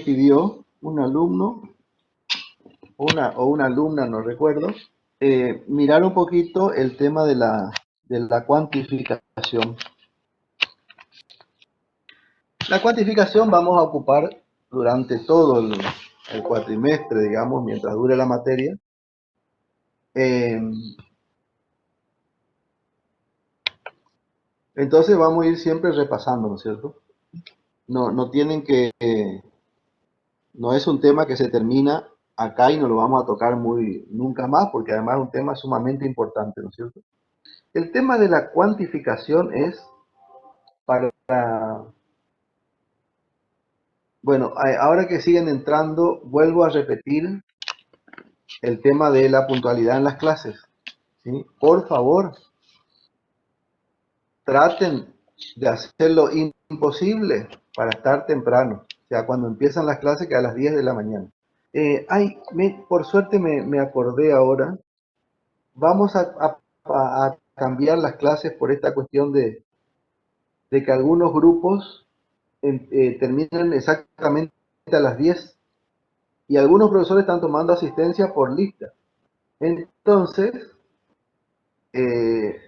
pidió un alumno o una alumna, no recuerdo, mirar un poquito el tema de la cuantificación. La cuantificación vamos a ocupar durante todo el cuatrimestre, digamos, mientras dure la materia. Entonces vamos a ir siempre repasando, ¿no es cierto? No tienen que, no es un tema que se termina acá y no lo vamos a tocar nunca más, porque además es un tema sumamente importante, ¿no es cierto? El tema de la cuantificación es para, bueno, ahora que siguen entrando, vuelvo a repetir el tema de la puntualidad en las clases, ¿sí? Por favor, traten de hacer lo imposible para estar temprano, o sea, cuando empiezan las clases, que a las 10 de la mañana. Por suerte me acordé ahora, vamos a cambiar las clases por esta cuestión de que algunos grupos terminan exactamente a las 10 y algunos profesores están tomando asistencia por lista. Entonces, eh,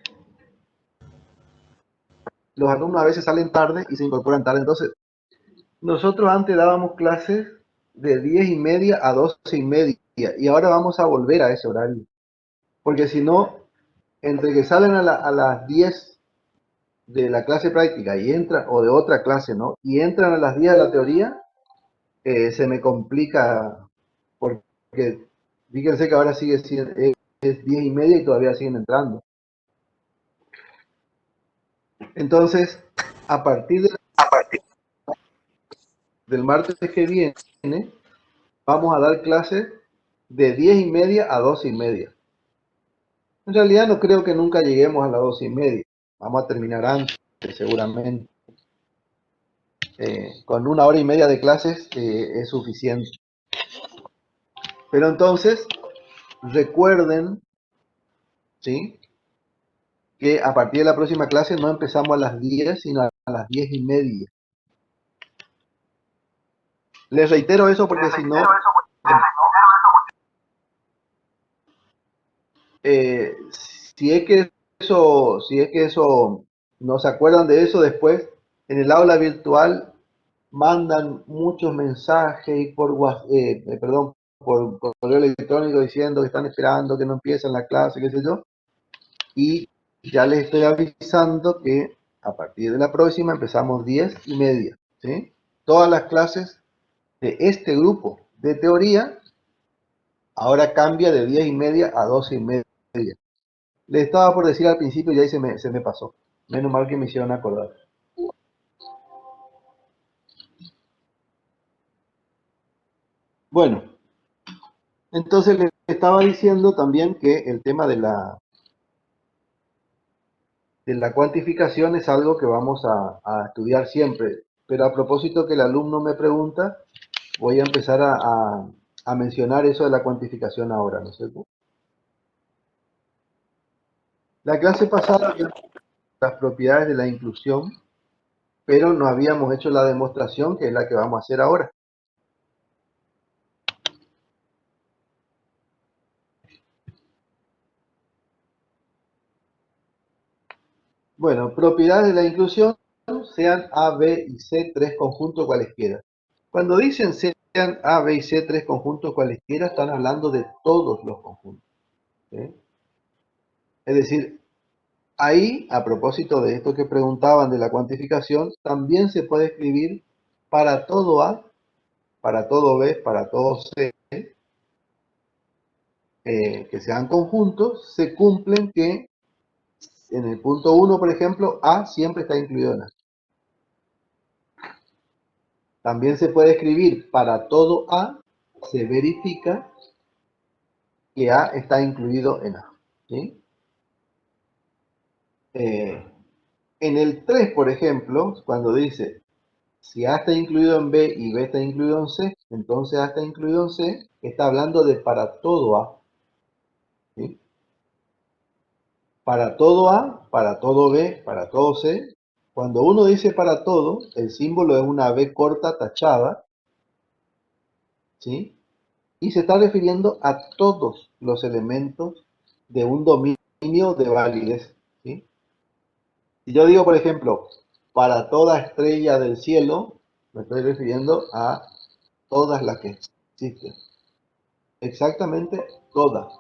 los alumnos a veces salen tarde y se incorporan tarde. Entonces, nosotros antes dábamos clases de 10:30 a 12:30 y ahora vamos a volver a ese horario. Porque si no, entre que salen a las 10 de la clase práctica y entran, o de otra clase, ¿no? Y entran a las 10 de la teoría, se me complica porque fíjense que ahora sigue siendo, es 10:30 y todavía siguen entrando. Entonces, a partir del martes que viene, vamos a dar clases de 10:30 a 12:30. En realidad no creo que nunca lleguemos a las 12:30. Vamos a terminar antes, seguramente. Con 1 hora y media de clases es suficiente. Pero entonces, recuerden, ¿sí?, que a partir de la próxima clase no empezamos a las 10, sino a las 10:30. Les reitero eso porque si no, si es que eso no se acuerdan de eso después, en el aula virtual mandan muchos mensajes por correo electrónico diciendo que están esperando que no empiecen la clase, qué sé yo, y ya les estoy avisando que a partir de la próxima empezamos 10:30, ¿sí? Todas las clases de este grupo de teoría ahora cambia de 10:30 a 12:30. Le estaba por decir al principio y ahí se me pasó. Menos mal que me hicieron acordar. Bueno, entonces le estaba diciendo también que el tema de la cuantificación es algo que vamos a estudiar siempre. Pero a propósito que el alumno me pregunta, voy a empezar a mencionar eso de la cuantificación ahora, ¿no es cierto? La clase pasada vimos las propiedades de la inclusión, pero no habíamos hecho la demostración, que es la que vamos a hacer ahora. Bueno, propiedades de la inclusión sean A, B y C tres conjuntos cualesquiera. Cuando dicen sean A, B y C tres conjuntos cualesquiera, están hablando de todos los conjuntos, ¿sí? Es decir, ahí, a propósito de esto que preguntaban de la cuantificación, también se puede escribir para todo A, para todo B, para todo C, que sean conjuntos, se cumplen que en el punto 1, por ejemplo, A siempre está incluido en A. También se puede escribir para todo A, se verifica que A está incluido en A, ¿sí? En el 3, por ejemplo, cuando dice si A está incluido en B y B está incluido en C, entonces A está incluido en C, está hablando de para todo A, ¿sí? Para todo A, para todo B, para todo C. Cuando uno dice para todo, el símbolo es una B corta tachada, ¿sí? Y se está refiriendo a todos los elementos de un dominio de validez, ¿sí? Si yo digo, por ejemplo, para toda estrella del cielo, me estoy refiriendo a todas las que existen. Exactamente todas.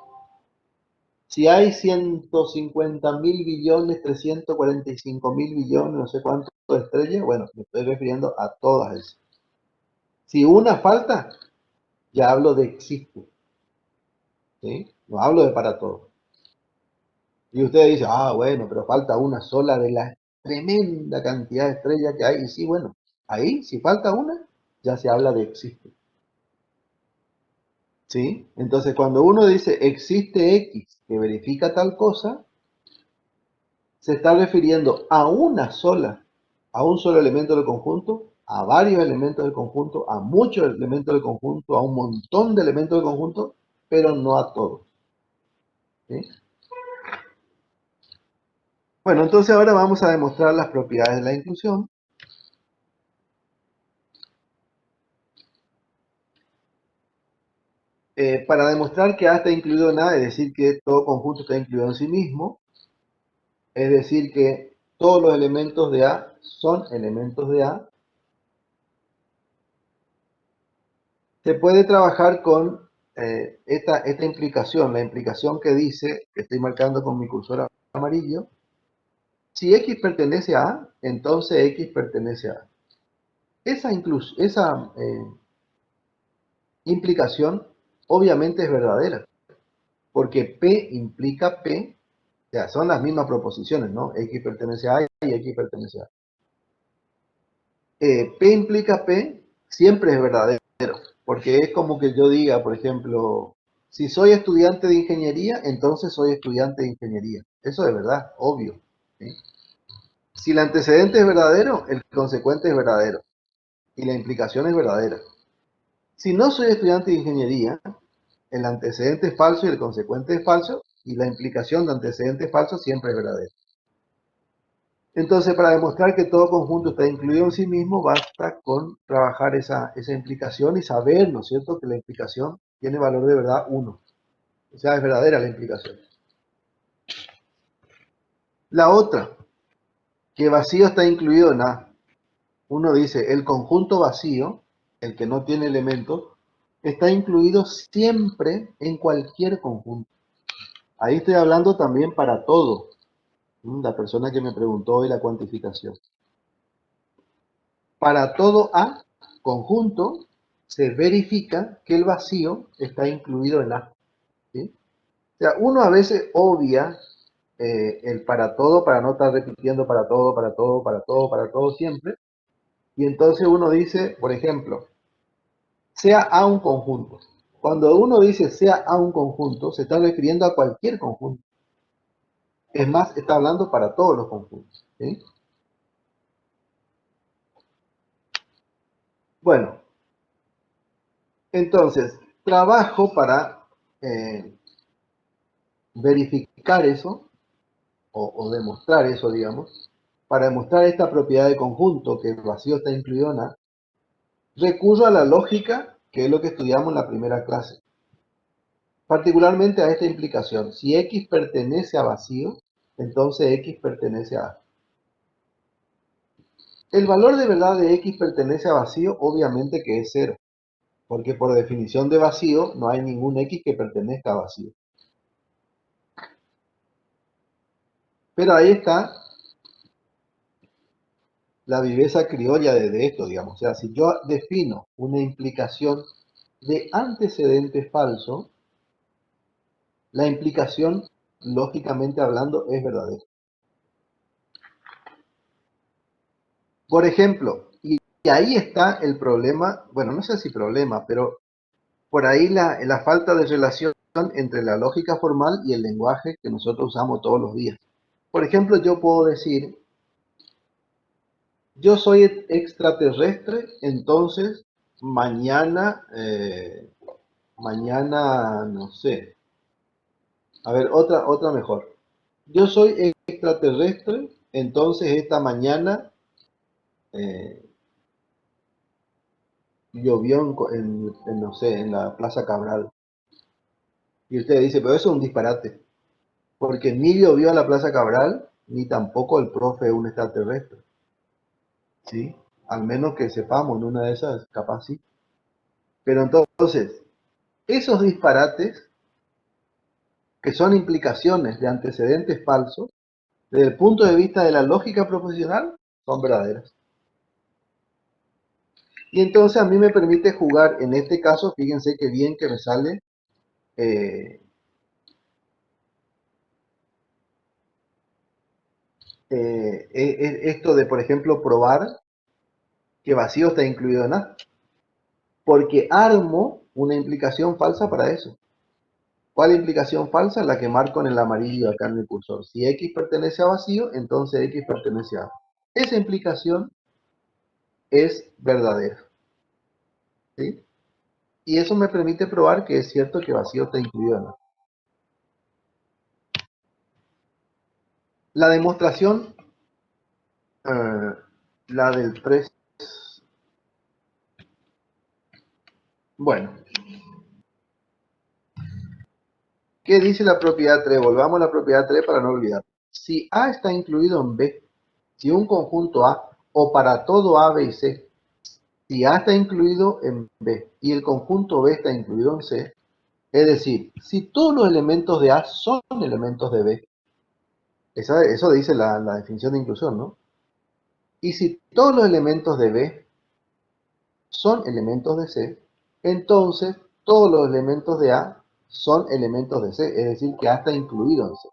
Si hay 150.000 billones, 345.000 billones, no sé cuánto de estrellas, bueno, me estoy refiriendo a todas esas. Si una falta, ya hablo de existe, ¿sí? No hablo de para todos. Y usted dice, ah, bueno, pero falta una sola de la tremenda cantidad de estrellas que hay. Y sí, bueno, ahí, si falta una, ya se habla de existe. ¿Sí? Entonces, cuando uno dice existe X que verifica tal cosa, se está refiriendo a una sola, a un solo elemento del conjunto, a varios elementos del conjunto, a muchos elementos del conjunto, a un montón de elementos del conjunto, pero no a todos. ¿Sí? Bueno, entonces ahora vamos a demostrar las propiedades de la inclusión. Para demostrar que A está incluido en A, es decir, que todo conjunto está incluido en sí mismo, es decir, que todos los elementos de A son elementos de A, se puede trabajar con esta implicación, la implicación que dice, que estoy marcando con mi cursor amarillo, si X pertenece a A, entonces X pertenece a A. Esa implicación obviamente es verdadera, porque P implica P, o sea, son las mismas proposiciones, ¿no? X pertenece a A y X pertenece a A. P implica P siempre es verdadero, porque es como que yo diga, por ejemplo, si soy estudiante de ingeniería, entonces soy estudiante de ingeniería. Eso es verdad, obvio. ¿Sí? Si el antecedente es verdadero, el consecuente es verdadero y la implicación es verdadera. Si no soy estudiante de ingeniería, el antecedente es falso y el consecuente es falso y la implicación de antecedente falso siempre es verdadera. Entonces, para demostrar que todo conjunto está incluido en sí mismo, basta con trabajar esa implicación y saber, ¿no es cierto?, que la implicación tiene valor de verdad 1. O sea, es verdadera la implicación. La otra, que vacío está incluido en A. Uno dice, el conjunto vacío, el que no tiene elementos, está incluido siempre en cualquier conjunto. Ahí estoy hablando también para todo. La persona que me preguntó hoy la cuantificación. Para todo A conjunto se verifica que el vacío está incluido en A. ¿Sí? O sea, uno a veces obvia el para todo para no estar repitiendo para todo, para todo, para todo, para todo siempre. Y entonces uno dice, por ejemplo, sea A un conjunto. Cuando uno dice sea A un conjunto, se está refiriendo a cualquier conjunto. Es más, está hablando para todos los conjuntos. ¿Sí? Bueno, entonces, trabajo para verificar eso, o demostrar eso, digamos, para demostrar esta propiedad de conjunto, que el vacío está incluido en A, recurro a la lógica, que es lo que estudiamos en la primera clase. Particularmente a esta implicación. Si X pertenece a vacío, entonces X pertenece a A. El valor de verdad de X pertenece a vacío, obviamente que es 0, porque por definición de vacío no hay ningún X que pertenezca a vacío. Pero ahí está la viveza criolla de esto, digamos. O sea, si yo defino una implicación de antecedente falso, la implicación, lógicamente hablando, es verdadera. Por ejemplo, y ahí está el problema, bueno, no sé si problema, pero por ahí la falta de relación entre la lógica formal y el lenguaje que nosotros usamos todos los días. Por ejemplo, yo puedo decir, yo soy extraterrestre, entonces mañana, no sé, a ver, otra mejor. Yo soy extraterrestre, entonces esta mañana, eh, llovió no sé, en la Plaza Cabral. Y usted dice, pero eso es un disparate, porque ni llovió en la Plaza Cabral, ni tampoco el profe es un extraterrestre, ¿sí? Al menos que sepamos en una de esas, capaz sí. Pero entonces, esos disparates, que son implicaciones de antecedentes falsos, desde el punto de vista de la lógica proposicional, son verdaderas. Y entonces a mí me permite jugar, en este caso, fíjense qué bien que me sale eh, esto de, por ejemplo, probar que vacío está incluido en A, porque armo una implicación falsa para eso. ¿Cuál implicación falsa? La que marco en el amarillo acá en el cursor. Si X pertenece a vacío, entonces X pertenece a A. Esa implicación es verdadera, ¿sí? Y eso me permite probar que es cierto que vacío está incluido en A. La demostración, eh, la del 3. Bueno, ¿qué dice la propiedad 3? Volvamos a la propiedad 3 para no olvidar. Si A está incluido en B, si un conjunto A, o para todo A, B y C, si A está incluido en B y el conjunto B está incluido en C, es decir, si todos los elementos de A son elementos de B, eso dice la definición de inclusión, ¿no? Y si todos los elementos de B son elementos de C, entonces todos los elementos de A son elementos de C, es decir, que A está incluido en C,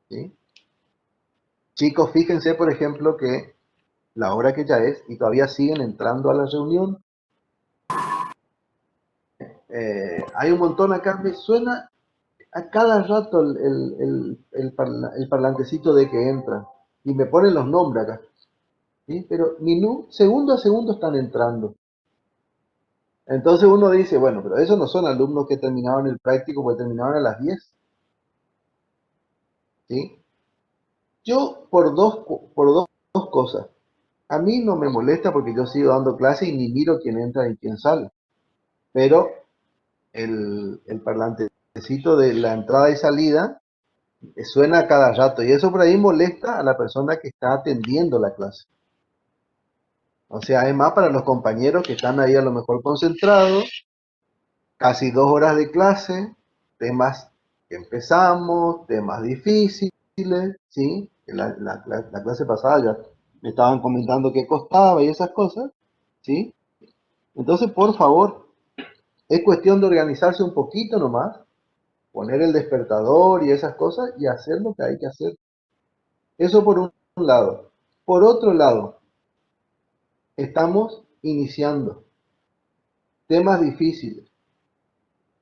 ¿sí? Chicos, fíjense, por ejemplo, que la hora que ya es y todavía siguen entrando a la reunión. Hay un montón acá, me suena a cada rato el parlantecito de que entra y me ponen los nombres acá, ¿sí? Pero segundo a segundo están entrando. Entonces uno dice, bueno, pero esos no son alumnos que terminaban el práctico porque terminaban a las 10, ¿sí? Yo por dos cosas. A mí no me molesta porque yo sigo dando clase y ni miro quién entra y quién sale. Pero el parlantecito de la entrada y salida suena a cada rato y eso por ahí molesta a la persona que está atendiendo la clase. O sea, es más para los compañeros que están ahí a lo mejor concentrados, casi 2 horas de clase, temas que empezamos, temas difíciles, ¿sí? La clase pasada ya me estaban comentando qué costaba y esas cosas, ¿sí? Entonces, por favor, es cuestión de organizarse un poquito nomás, poner el despertador y esas cosas y hacer lo que hay que hacer. Eso por un lado. Por otro lado, estamos iniciando temas difíciles.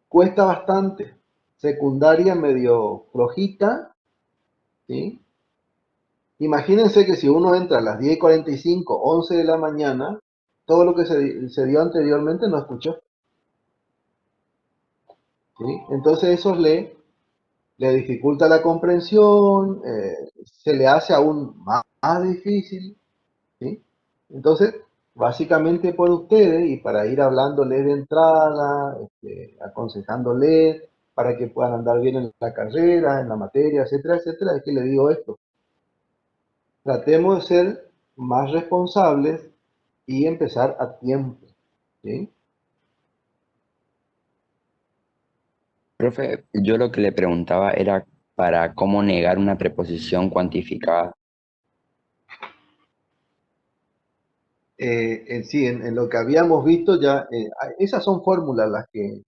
Cuesta bastante. Secundaria medio flojita, ¿sí? Imagínense que si uno entra a las 10:45, 11 de la mañana, todo lo que se dio anteriormente no escuchó, ¿sí? Entonces eso le dificulta la comprensión, se le hace aún más difícil, ¿sí? Entonces, básicamente por ustedes y para ir hablándoles de entrada, aconsejándoles para que puedan andar bien en la carrera, en la materia, etcétera, etcétera, es que les digo esto. Tratemos de ser más responsables y empezar a tiempo, ¿sí? Profe, yo lo que le preguntaba era para cómo negar una preposición cuantificada. Sí, en lo que habíamos visto ya, esas son fórmulas las que,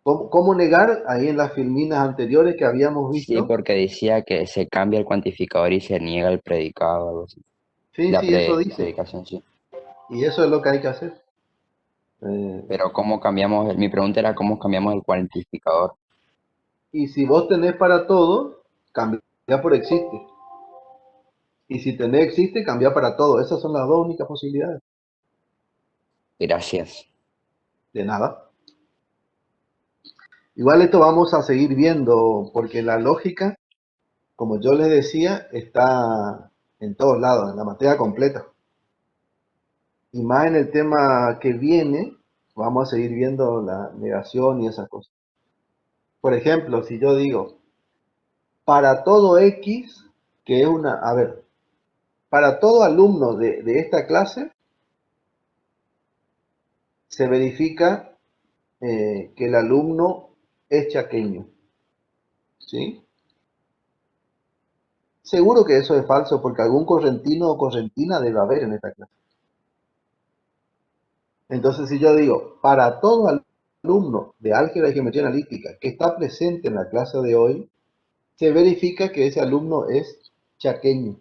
¿cómo negar? Ahí en las filminas anteriores que habíamos Sí, visto. porque decía que se cambia el cuantificador y se niega el predicado, algo así. Sí, La sí, eso dice. predicación, sí. Y eso es lo que hay que hacer. Eh, Pero cómo cambiamos, mi pregunta era cómo cambiamos el cuantificador. y si vos tenés para todo, cambia por existe. Y si tenés existe, cambia para todo. Esas son las dos únicas posibilidades. Gracias. De nada. Igual esto vamos a seguir viendo, porque la lógica, como yo les decía, está en todos lados, en la materia completa. Y más en el tema que viene, vamos a seguir viendo la negación y esas cosas. Por ejemplo, si yo digo, para todo X, que es una, a ver, para todo alumno de esta clase, se verifica que el alumno es chaqueño, ¿sí? Seguro que eso es falso porque algún correntino o correntina debe haber en esta clase. Entonces, si yo digo, para todo alumno de álgebra y geometría analítica que está presente en la clase de hoy, se verifica que ese alumno es chaqueño.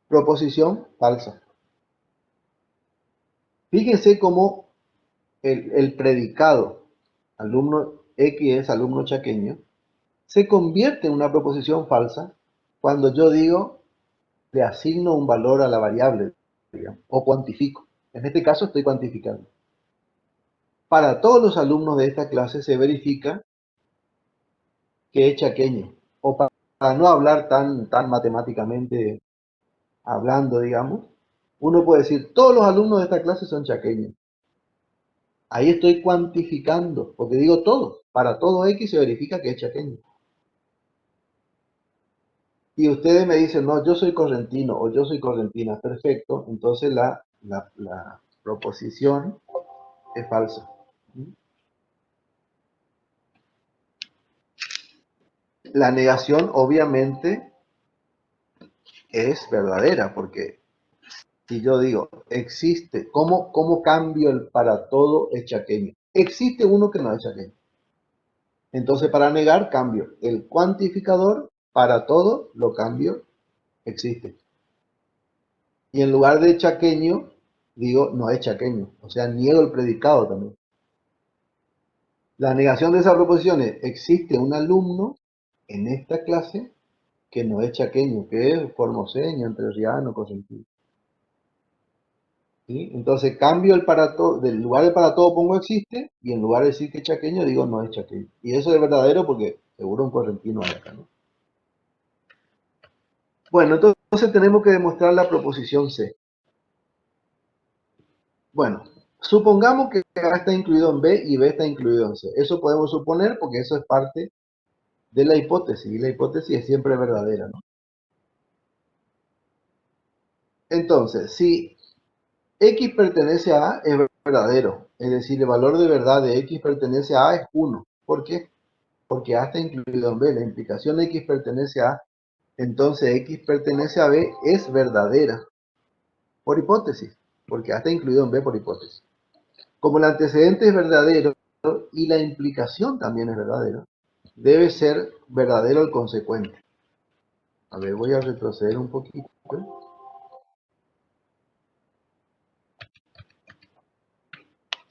Proposición falsa. Fíjense cómo el predicado, alumno X es alumno chaqueño, se convierte en una proposición falsa cuando yo digo, le asigno un valor a la variable, digamos, o cuantifico. En este caso estoy cuantificando. Para todos los alumnos de esta clase se verifica que es chaqueño. O para no hablar tan matemáticamente hablando, digamos, uno puede decir, todos los alumnos de esta clase son chaqueños. Ahí estoy cuantificando, porque digo todos. Para todo X se verifica que es chaqueño. Y ustedes me dicen, no, yo soy correntino o yo soy correntina. Perfecto, entonces la proposición es falsa. La negación obviamente es verdadera, porque si yo digo, existe, ¿cómo cambio el para todo es chaqueño? Existe uno que no es chaqueño. Entonces, para negar, cambio el cuantificador, para todo lo cambio, existe. Y en lugar de chaqueño, digo, no es chaqueño. O sea, niego el predicado también. La negación de esa proposición es, existe un alumno en esta clase que no es chaqueño, que es formoseño, entrerriano, correntino. ¿Sí? Entonces cambio el para todo, del lugar de para todo pongo existe, y en lugar de decir que es chaqueño, digo no es chaqueño. Y eso es verdadero porque seguro un correntino hay acá, ¿no? Bueno, entonces tenemos que demostrar la proposición C. Bueno, supongamos que A está incluido en B y B está incluido en C. Eso podemos suponer porque eso es parte de la hipótesis, y la hipótesis es siempre verdadera, ¿no? Entonces, si X pertenece a A, es verdadero. Es decir, el valor de verdad de X pertenece a A es 1. ¿Por qué? Porque A está incluido en B. La implicación de X pertenece a A, entonces X pertenece a B es verdadera. Por hipótesis, porque A está incluido en B por hipótesis. Como el antecedente es verdadero y la implicación también es verdadera, debe ser verdadero el consecuente. A ver, voy a retroceder un poquito.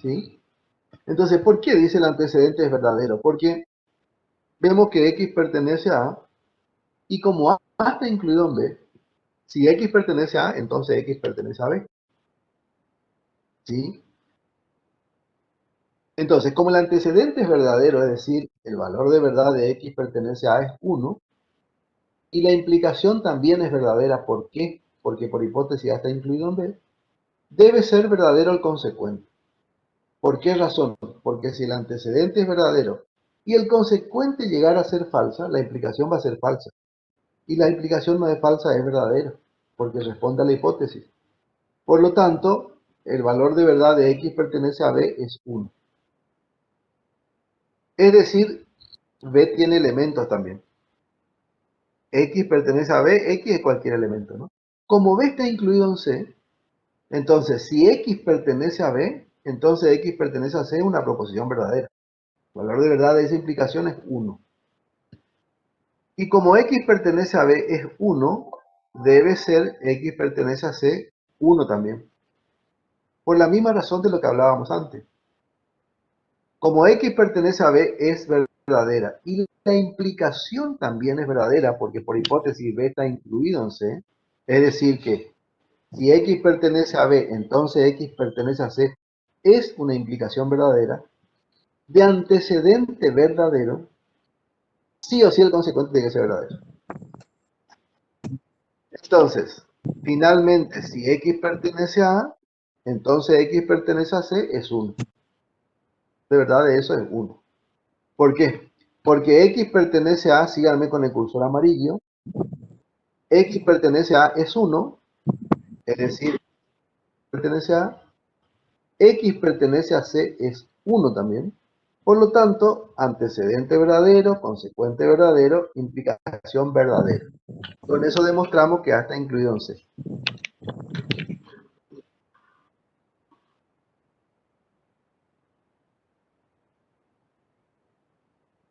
¿Sí? Entonces, ¿por qué dice el antecedente es verdadero? Porque vemos que X pertenece a A y como A está incluido en B, si X pertenece a A, entonces X pertenece a B. ¿Sí? Entonces, como el antecedente es verdadero, es decir, el valor de verdad de X pertenece a A es 1, y la implicación también es verdadera. ¿Por qué? Porque por hipótesis A está incluido en B, debe ser verdadero el consecuente. ¿Por qué razón? Porque si el antecedente es verdadero y el consecuente llegara a ser falsa, la implicación va a ser falsa. Y la implicación no es falsa, es verdadera, porque responde a la hipótesis. Por lo tanto, el valor de verdad de X pertenece a B es 1. Es decir, B tiene elementos también. X pertenece a B, X es cualquier elemento, ¿no? Como B está incluido en C, entonces si X pertenece a B, entonces X pertenece a C, una proposición verdadera. El valor de verdad de esa implicación es 1. Y como X pertenece a B es 1, debe ser X pertenece a C 1 también. Por la misma razón de lo que hablábamos antes. Como X pertenece a B es verdadera y la implicación también es verdadera porque por hipótesis B está incluido en C, es decir que si X pertenece a B, entonces X pertenece a C, es una implicación verdadera de antecedente verdadero, sí o sí el consecuente tiene que ser verdadero. Entonces, finalmente, si X pertenece a A, Entonces X pertenece a C es 1. De verdad, eso es 1. ¿Por qué? Porque X pertenece a, síganme con el cursor amarillo, X pertenece a es 1, es decir, pertenece a, X pertenece a C es 1 también. Por lo tanto, antecedente verdadero, consecuente verdadero, implicación verdadera. Con eso demostramos que A está incluido en C.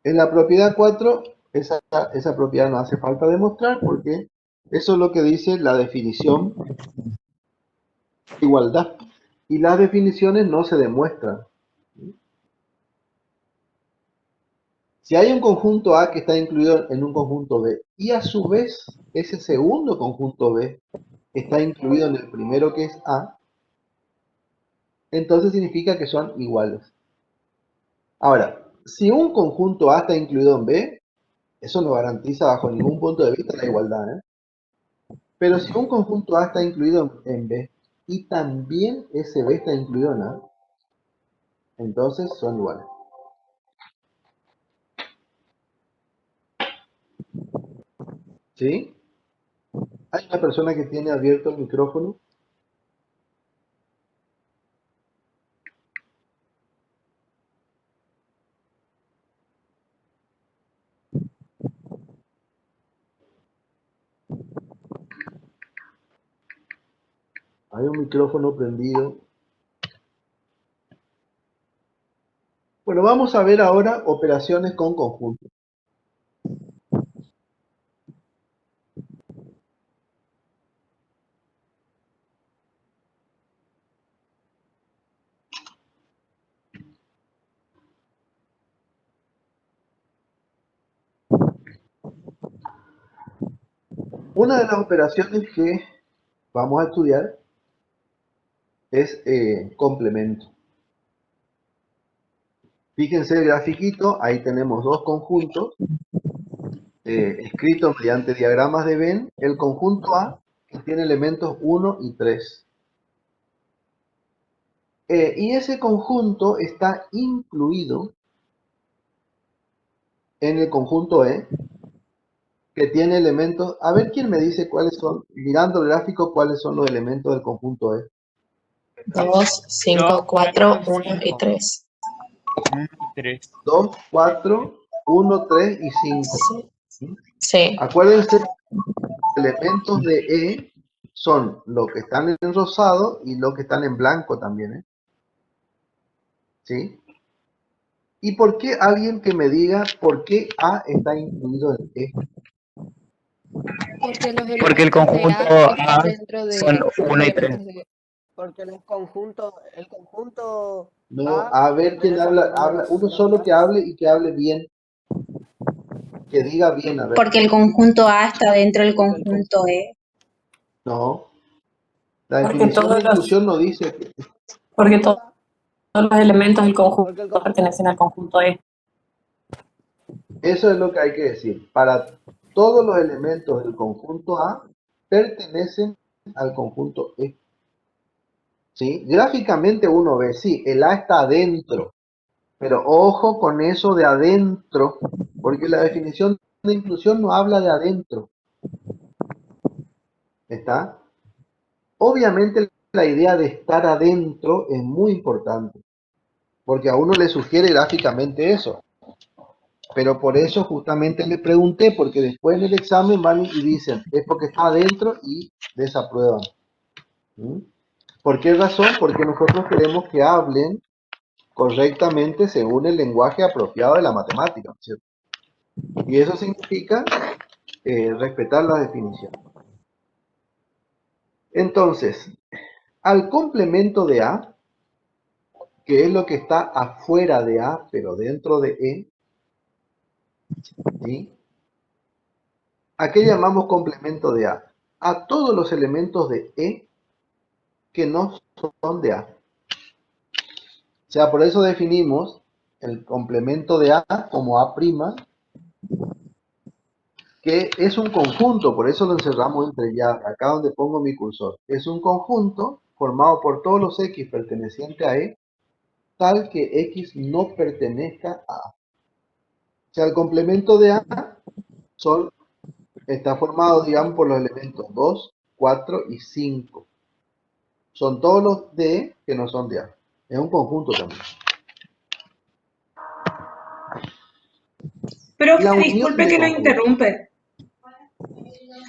En la propiedad 4, esa propiedad no hace falta demostrar porque eso es lo que dice la definición de igualdad. Y las definiciones no se demuestran. Si hay un conjunto A que está incluido en un conjunto B y a su vez ese segundo conjunto B está incluido en el primero que es A, entonces significa que son iguales. Ahora, si un conjunto A está incluido en B, eso no garantiza bajo ningún punto de vista la igualdad, ¿eh? Pero si un conjunto A está incluido en B y también ese B está incluido en A, entonces son iguales. ¿Sí? Hay una persona que tiene abierto el micrófono. Hay un micrófono prendido. Bueno, vamos a ver ahora operaciones con conjuntos. Una de las operaciones que vamos a estudiar es complemento. Fíjense el grafiquito, ahí tenemos dos conjuntos escritos mediante diagramas de Venn. El conjunto A, que tiene elementos 1 y 3. Y ese conjunto está incluido en el conjunto E, que tiene elementos. A ver quién me dice cuáles son, mirando el gráfico, cuáles son los elementos del conjunto E. 2, 5, 4, 1 y 3. 2, 4, 1, 3 y 5. Sí. Acuérdense, los elementos de E son los que están en rosado y los que están en blanco también, ¿eh? ¿Sí? ¿Y por qué alguien que me diga por qué A está incluido en E? Porque los Porque el elementos de conjunto A están A dentro de son los 1 y 3. elementos de... Porque el conjunto No, A a ver quién pertenece a habla, ninguno de los uno solo que hable y que hable bien. Que diga bien, a ver. Porque el conjunto A está dentro del conjunto E. No. La Porque definición todos de inclusión no dice que... Porque todos los elementos del Porque conjunto el conjunto pertenecen al conjunto E. Eso es lo que hay que decir. Para todos los elementos del conjunto A pertenecen al conjunto E. ¿Sí? Gráficamente uno ve, sí, el A está adentro, pero ojo con eso de adentro, porque la definición de inclusión no habla de adentro. ¿Está? Obviamente la idea de estar adentro es muy importante, porque a uno le sugiere gráficamente eso. Pero por eso justamente le pregunté, porque después en el examen van y dicen, es porque está adentro y desaprueban. ¿Mm? ¿Por qué razón? Porque nosotros queremos que hablen correctamente según el lenguaje apropiado de la matemática, ¿cierto? Y eso significa respetar la definición. Entonces, al complemento de A, que es lo que está afuera de A, pero dentro de E, ¿sí? ¿A qué llamamos complemento de A? A todos los elementos de E que no son de A. O sea, por eso definimos el complemento de A como A', que es un conjunto, por eso lo encerramos entre llaves, acá donde pongo mi cursor. Es un conjunto formado por todos los X pertenecientes a E, tal que X no pertenezca a A. O sea, el complemento de A está formado, digamos, por los elementos 2, 4 y 5. Son todos los de E que no son de A. Es un conjunto también. Profe, La unión disculpe de que lo conjuntos. interrumpe.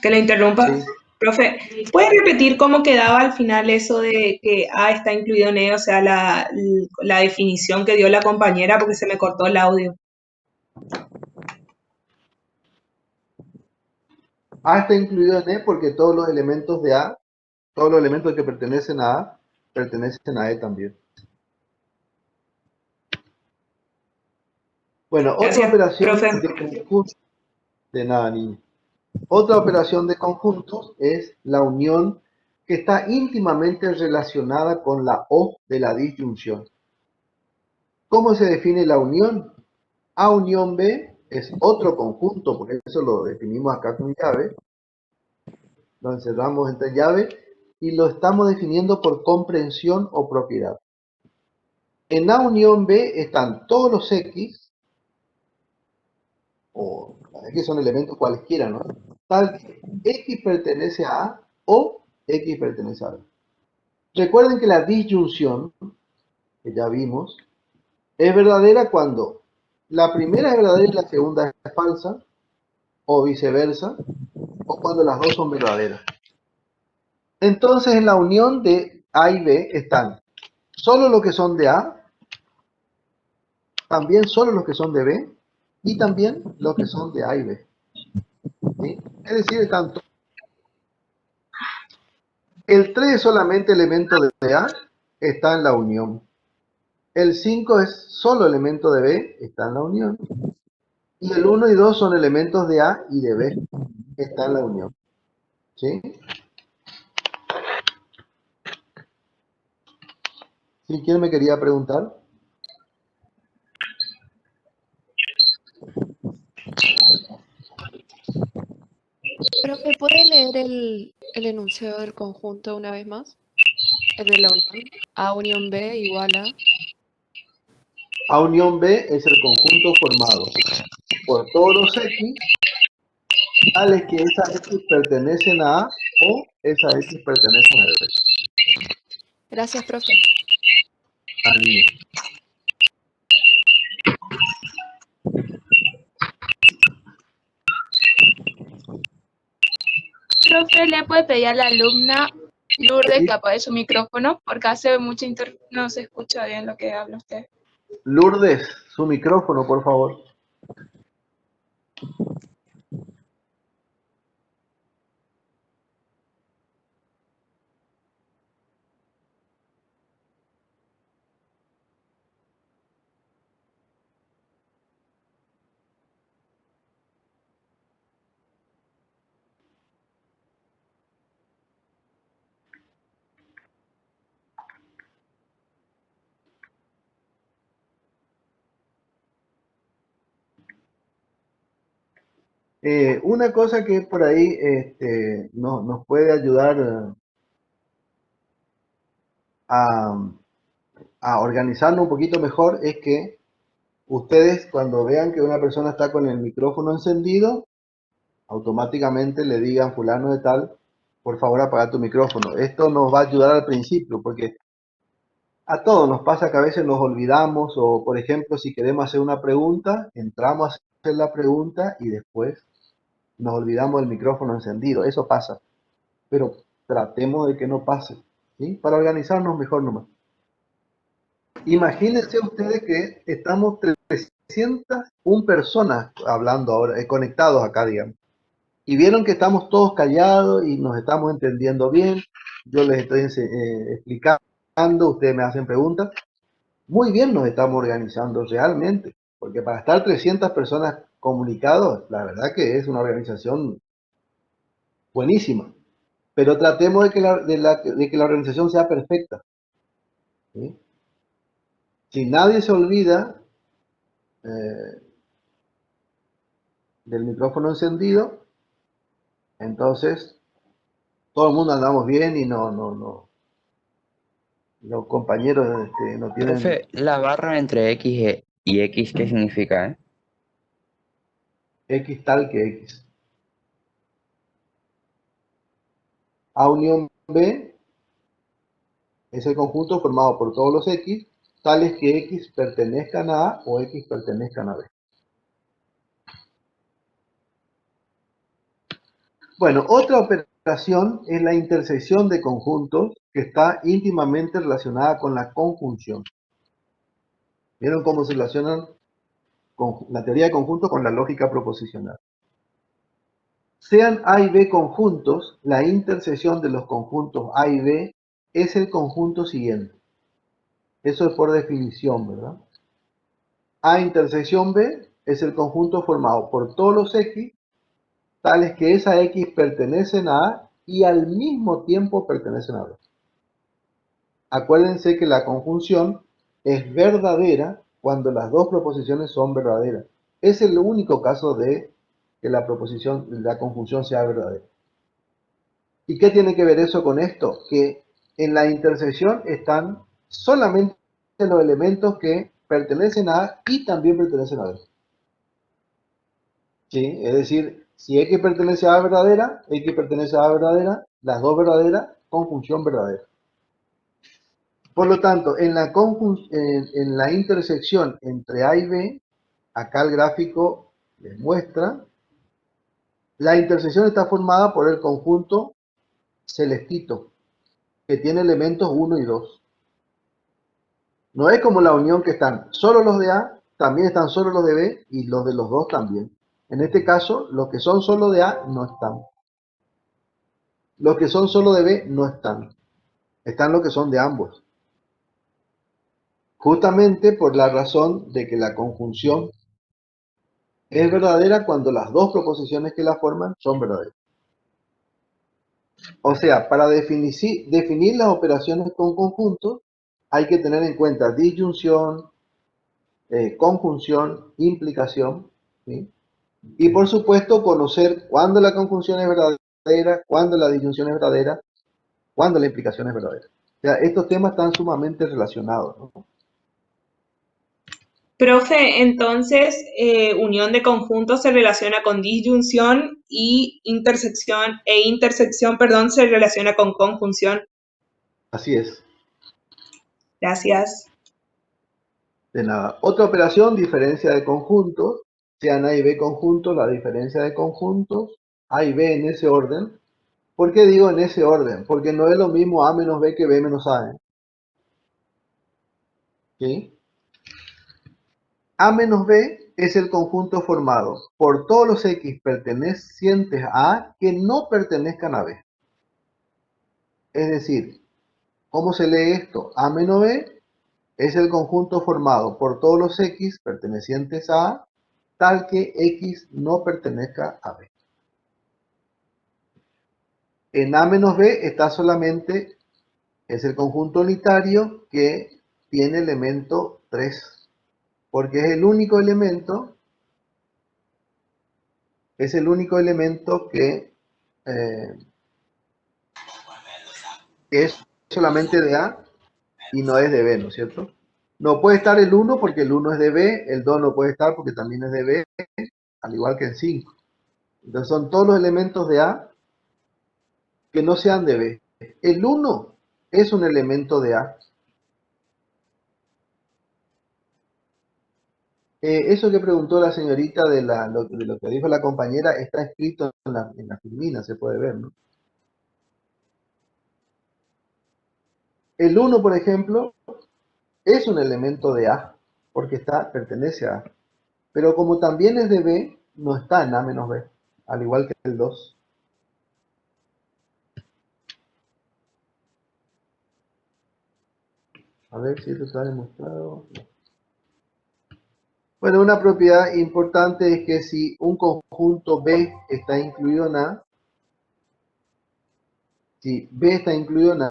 Que lo interrumpa. Sí. Profe, ¿puede repetir cómo quedaba al final eso de que A está incluido en E? O sea, la definición que dio la compañera porque se me cortó el audio. A está incluido en E porque todos los elementos de A, todos los elementos que pertenecen a A, pertenecen a E también. Bueno, otra Gracias, operación profe. de conjunto, de nada, niño. Otra operación de conjuntos es la unión que está íntimamente relacionada con la O de la disyunción. ¿Cómo se define la unión? A unión B es otro conjunto, por eso lo definimos acá con llave. Lo encerramos entre llave y lo estamos definiendo por comprensión o propiedad. En A unión B están todos los X, o X son elementos cualesquiera, ¿no? Tal que X pertenece a A o X pertenece a B. Recuerden que la disyunción, que ya vimos, es verdadera cuando la primera es verdadera y la segunda es falsa, o viceversa, o cuando las dos son verdaderas. Entonces, en la unión de A y B están solo los que son de A, también solo los que son de B, y también los que son de A y B. ¿Sí? Es decir, están el 3 es solamente elemento de A, está en la unión. El 5 es solo elemento de B, está en la unión. Y el 1 y 2 son elementos de A y de B, está en la unión. ¿Sí? ¿Sí? ¿Quién me quería preguntar? Profe, ¿puede leer el enunciado del conjunto una vez más? El de la unión. A unión B igual a. A unión B es el conjunto formado por todos los X, tales que esas X pertenecen a A o esas X pertenecen a B. Gracias, profe. Al niño. Profe, ¿le puede pedir a la alumna Lourdes Sí. que apague su micrófono? Porque hace mucha no se escucha bien lo que habla usted. Lourdes, su micrófono, por favor. Una cosa que por ahí nos puede ayudar a, a organizarnos un poquito mejor es que ustedes cuando vean que una persona está con el micrófono encendido, automáticamente le digan fulano de tal, por favor apaga tu micrófono. Esto nos va a ayudar al principio porque a todos nos pasa que a veces nos olvidamos o, por ejemplo, si queremos hacer una pregunta, entramos a hacer la pregunta y después nos olvidamos del micrófono encendido. Eso pasa, pero tratemos de que no pase, ¿sí? Para organizarnos mejor nomás. Imagínense ustedes que estamos 301 personas hablando ahora, conectados acá, digamos. Y vieron que estamos todos callados y nos estamos entendiendo bien. Yo les estoy explicando, ustedes me hacen preguntas. Muy bien nos estamos organizando realmente, porque para estar 300 personas comunicados, la verdad que es una organización buenísima. Pero tratemos de que la organización sea perfecta, ¿sí? Si nadie se olvida eh, del micrófono encendido, entonces todo el mundo andamos bien y no los compañeros no tienen Profe, la barra entre X y X, ¿qué significa, X tal que X. A unión B es el conjunto formado por todos los X, tales que X pertenezcan a A o X pertenezcan a B. Bueno, otra operación es la intersección de conjuntos que está íntimamente relacionada con la conjunción. ¿Vieron cómo se relacionan la teoría de conjuntos con la lógica proposicional? Sean A y B conjuntos, la intersección de los conjuntos A y B es el conjunto siguiente. Eso es por definición, ¿verdad? A intersección B es el conjunto formado por todos los X, tales que esa X pertenecen a A y al mismo tiempo pertenecen a B. Acuérdense que la conjunción es verdadera cuando las dos proposiciones son verdaderas. Es el único caso de que la conjunción sea verdadera. ¿Y qué tiene que ver eso con esto? Que en la intersección están solamente los elementos que pertenecen a A y también pertenecen a B. ¿Sí? Es decir, si X pertenece a A verdadera, X pertenece a A verdadera, las dos verdaderas, conjunción verdadera. Por lo tanto, en la intersección entre A y B, acá el gráfico les muestra, la intersección está formada por el conjunto celestito, que tiene elementos 1 y 2. No es como la unión que están solo los de A, también están solo los de B y los de los dos también. En este caso, los que son solo de A no están. Los que son solo de B no están. Están los que son de ambos. Justamente por la razón de que la conjunción es verdadera cuando las dos proposiciones que la forman son verdaderas. O sea, para definir las operaciones con conjuntos, hay que tener en cuenta disyunción, conjunción, implicación, ¿sí? Y por supuesto conocer cuándo la conjunción es verdadera, cuándo la disyunción es verdadera, cuándo la implicación es verdadera. O sea, estos temas están sumamente relacionados, ¿no? Profe, entonces, unión de conjuntos se relaciona con disyunción y intersección, perdón, se relaciona con conjunción. Así es. Gracias. De nada. Otra operación, diferencia de conjuntos, sean A y B conjuntos, la diferencia de conjuntos, A y B en ese orden. ¿Por qué digo en ese orden? Porque no es lo mismo A menos B que B menos A, ¿eh? ¿Sí? A menos B es el conjunto formado por todos los X pertenecientes a A que no pertenezcan a B. Es decir, ¿cómo se lee esto? A menos B es el conjunto formado por todos los X pertenecientes a A, tal que X no pertenezca a B. En A menos B está solamente, es el conjunto unitario que tiene elemento 3. Porque es el único elemento que es solamente de A y no es de B, ¿no es cierto? No puede estar el 1 porque el 1 es de B, el 2 no puede estar porque también es de B, al igual que el 5. Entonces son todos los elementos de A que no sean de B. El 1 es un elemento de A. Eso que preguntó la señorita de lo que dijo la compañera está escrito en la filmina, se puede ver, ¿no? El 1, por ejemplo, es un elemento de A, porque pertenece a A. Pero como también es de B, no está en A menos B, al igual que el 2. A ver si esto está demostrado. Bueno, una propiedad importante es que si un conjunto B está incluido en A, si B está incluido en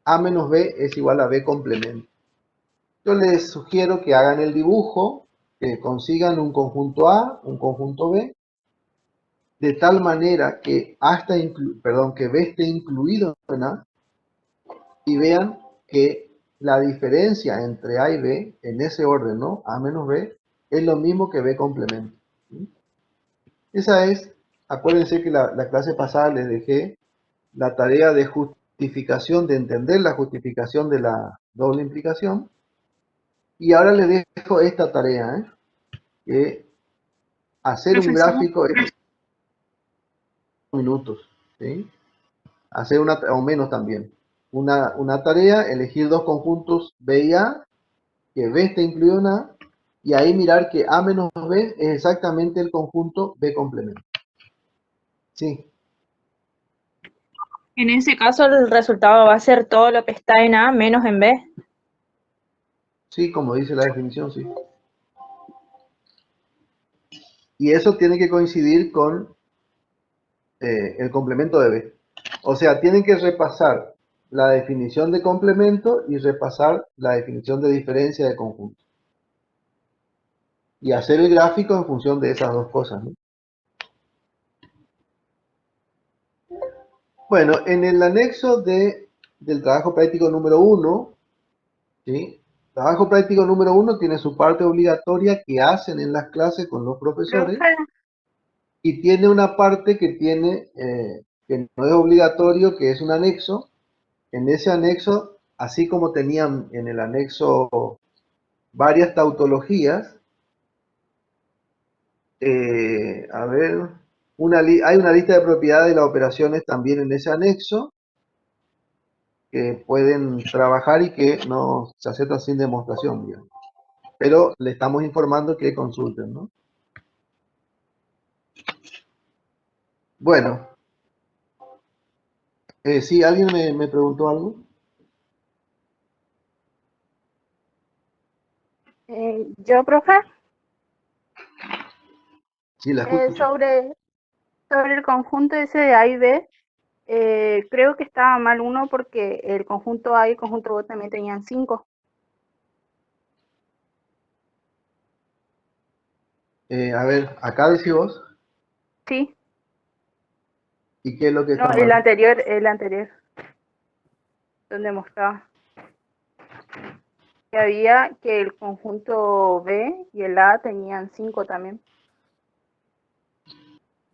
A menos B es igual a B complemento. Yo les sugiero que hagan el dibujo, que consigan un conjunto A, un conjunto B, de tal manera que, que B esté incluido en A, y vean que la diferencia entre A y B, en ese orden, ¿no? A menos B, es lo mismo que B complemento. ¿Sí? Esa es, acuérdense que la clase pasada les dejé la tarea de justificación, de entender la justificación de la doble implicación. Y ahora les dejo esta tarea, que hacer un Profesor, gráfico en minutos, ¿sí? Hacer una, o menos también, una tarea, elegir dos conjuntos B y A, que B esté incluido en A, y ahí mirar que A menos B es exactamente el conjunto B complemento. Sí, En ese caso, el resultado va a ser todo lo que está en A menos en B. sí, como dice la definición, sí. Y eso tiene que coincidir con el complemento de B. O sea, tienen que repasar la definición de complemento y repasar la definición de diferencia de conjunto. Y hacer el gráfico en función de esas dos cosas, ¿no? Bueno, en el anexo del trabajo práctico número 1, ¿sí? Trabajo práctico número 1 tiene su parte obligatoria que hacen en las clases con los profesores, y tiene una parte que que no es obligatorio, que es un anexo. En ese anexo, así como tenían en el anexo varias tautologías, a ver, hay una lista de propiedades de las operaciones también en ese anexo, que pueden trabajar y que no se aceptan sin demostración, digamos. Pero le estamos informando que consulten, ¿no? Bueno, sí, ¿alguien me preguntó algo? Yo, profe, Sí, la escucho. sobre el conjunto ese de A y B, creo que estaba mal uno porque el conjunto A y el conjunto B también tenían 5. A ver, acá decís vos, Sí, ¿y qué es lo que no, está el mal? anterior, donde mostraba que había que el conjunto B y el A tenían 5 también.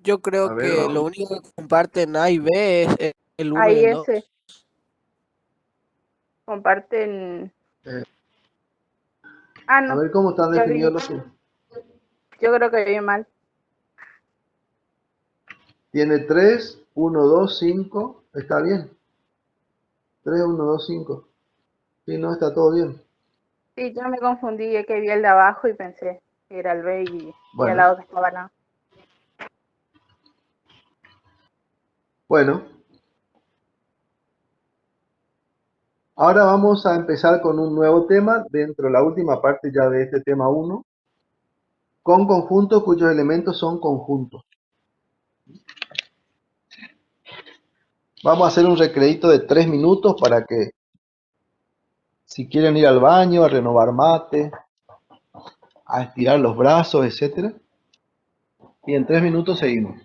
Yo A creo ver, que lo vamos. único que comparten A y B es el 1 y Ahí el 2. ese comparten. Eh, Ah, a no, ver cómo están definidos los que yo creo que vi mal. tiene 3, 1, 2, 5, está bien. 3, 1, 2, 5. Sí, no, está todo bien. Sí, yo me confundí, es que vi el de abajo y pensé que era el B y al Bueno, lado que estaba la. bueno. Ahora vamos a empezar con un nuevo tema dentro de la última parte ya de este tema 1, con conjuntos cuyos elementos son conjuntos. Vamos a hacer un recreito de 3 minutos para que, si quieren ir al baño, a renovar mate, a estirar los brazos, etc. Y en 3 minutos seguimos.